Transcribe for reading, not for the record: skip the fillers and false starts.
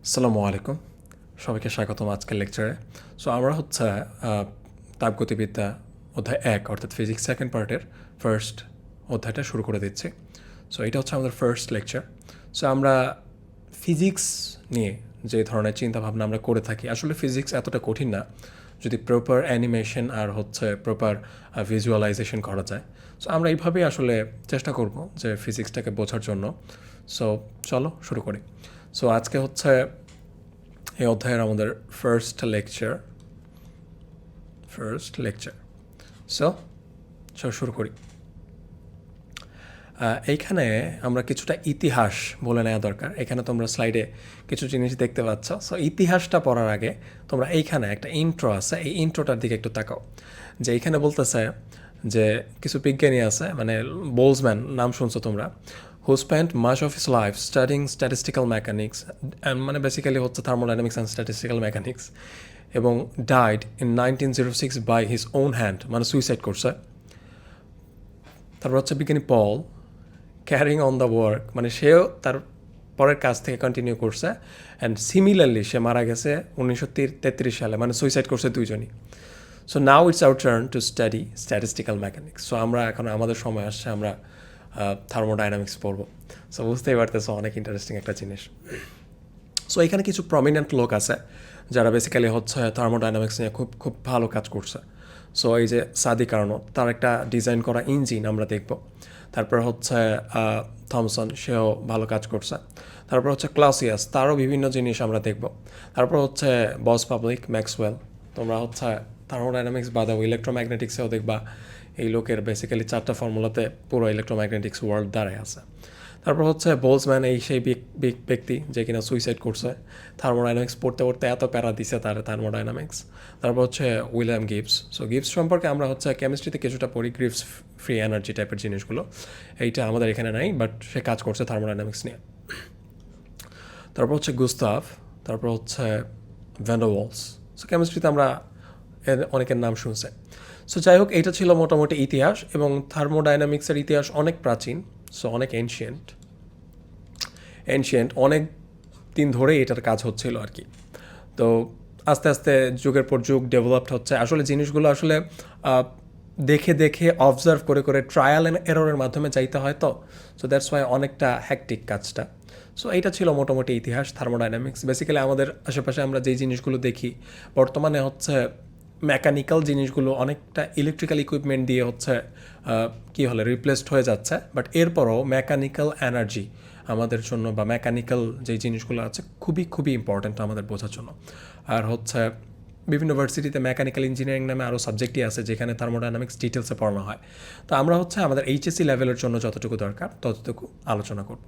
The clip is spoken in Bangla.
আসসালামু আলাইকুম, সবাইকে স্বাগতম আজকের লেকচারে। সো আমরা হচ্ছে তাপগতিবিদ্যা অধ্যায় 1 অর্থাৎ ফিজিক্স সেকেন্ড পার্টের ফার্স্ট অধ্যায়টা শুরু করে দিচ্ছি। সো এটা হচ্ছে আমাদের ফার্স্ট লেকচার। সো আমরা ফিজিক্স নিয়ে যে ধরনের চিন্তাভাবনা আমরা করে থাকি, আসলে ফিজিক্স এতটা কঠিন না যদি প্রপার অ্যানিমেশন আর হচ্ছে প্রপার ভিজুয়ালাইজেশন করা যায়। সো আমরা এইভাবেই আসলে চেষ্টা করব যে ফিজিক্সটাকে বোঝার জন্য। সো চলো শুরু করি। সো আজকে হচ্ছে এই অধ্যায়ের আমাদের ফার্স্ট লেকচার। সো শুরু করি। এইখানে আমরা কিছুটা ইতিহাস বলে নেওয়া দরকার। এখানে তোমরা স্লাইডে কিছু জিনিস দেখতে পাচ্ছ। সো ইতিহাসটা পড়ার আগে তোমরা এইখানে একটা ইন্ট্রো আছে, এই ইন্ট্রোটার দিকে একটু তাকাও। যে এইখানে বলতেছে যে কিছু বিজ্ঞানী আছে, মানে বোলজম্যান নাম শুনছো তোমরা, who spent much of his life studying statistical mechanics, মানে বেসিক্যালি হচ্ছে থার্মোডাইনামিক্স অ্যান্ড স্ট্যাটিস্টিক্যাল মেকানিক্স, এবং died in 1906 by his own hand, মানে সুইসাইড করছে। তারপর হচ্ছে বিজ্ঞানী Paul, carrying on the work, মানে সেও তার পরের কাজ থেকে কন্টিনিউ করছে, অ্যান্ড সিমিলারলি সে মারা গেছে 1933 সালে, মানে সুইসাইড করছে দুইজনই। So now it's hour turn to study statistical mechanics. So আমরা এখন আমাদের সময় আসছে, আমরা থার্মোডাইনামিক্স পড়বো। সো বুঝতেই পারতেছো অনেক ইন্টারেস্টিং একটা জিনিস। সো এখানে কিছু প্রমিনেন্ট লোক আছে যারা বেসিক্যালি হচ্ছে থার্মোডাইনামিক্স নিয়ে খুব খুব ভালো কাজ করছে। সো এই যে সাদি কার্নোট, তার একটা ডিজাইন করা ইঞ্জিন আমরা দেখব। তারপর হচ্ছে থমসন, সেও ভালো কাজ করছে। তারপর হচ্ছে ক্লাসিয়াস, তারও বিভিন্ন জিনিস আমরা দেখব। তারপর হচ্ছে বস পাবলিক, ম্যাক্সওয়েল। তোমরা হচ্ছে থার্মোডাইনামিক্স বাদেও ইলেকট্রোম্যাগনেটিক্সেও দেখবা এই লোকের বেসিক্যালি 4টা ফর্মুলাতে পুরো ইলেকট্রোম্যাগনেটিক্স ওয়ার্ল্ড দাঁড়ায় আছে। তারপর হচ্ছে বোলজম্যান, এই সেই ব্যক্তি যে কিনা সুইসাইড করছে। থার্মোডাইনামিক্স পড়তে পড়তে এত প্যারা দিছে তার থার্মোডাইনামিক্স। তারপর হচ্ছে উইলিয়াম গিবস। সো গিবস সম্পর্কে আমরা হচ্ছে কেমিস্ট্রিতে কিছুটা পড়ি, গিবস ফ্রি এনার্জি টাইপের জিনিসগুলো। এইটা আমাদের এখানে নাই, বাট সে কাজ করছে থার্মোডাইনামিক্স নিয়ে। তারপর হচ্ছে গুস্তাভ, তারপর হচ্ছে ভ্যান ডার ওয়ালস। সো কেমিস্ট্রিতে আমরা অনেকের নাম শুনছে। সো যাই হোক, এইটা ছিল মোটামুটি ইতিহাস, এবং থার্মোডাইনামিক্সের ইতিহাস অনেক প্রাচীন। সো অনেক এনশিয়েন্ট অনেক দিন ধরেই এটার কাজ হচ্ছিল আর কি। তো আস্তে আস্তে যুগের পর যুগ ডেভেলপড হচ্ছে। আসলে জিনিসগুলো আসলে দেখে দেখে অবজার্ভ করে করে ট্রায়াল অ্যান্ড এররের মাধ্যমে যাইতে হয়। তো সো দ্যাটস ওয়াই অনেকটা হ্যাকটিক কাজটা। সো এইটা ছিল মোটামুটি ইতিহাস থার্মোডাইনামিক্স। বেসিক্যালি আমাদের আশেপাশে আমরা যেই জিনিসগুলো দেখি বর্তমানে হচ্ছে মেকানিক্যাল জিনিসগুলো অনেকটা ইলেকট্রিক্যাল ইকুইপমেন্ট দিয়ে হচ্ছে কী হলে রিপ্লেসড হয়ে যাচ্ছে, বাট এরপরও মেকানিক্যাল এনার্জি আমাদের জন্য বা মেকানিক্যাল যেই জিনিসগুলো আছে খুবই খুবই ইম্পর্ট্যান্ট আমাদের বোঝার জন্য। আর হচ্ছে বিভিন্ন ভার্সিটিতে মেকানিক্যাল ইঞ্জিনিয়ারিং নামে আরও সাবজেক্টই আছে যেখানে থার্মোডাইনামিক্স ডিটেলসে পড়ানো হয়। তো আমরা হচ্ছে আমাদের এইচএসসি লেভেলের জন্য যতটুকু দরকার ততটুকু আলোচনা করব।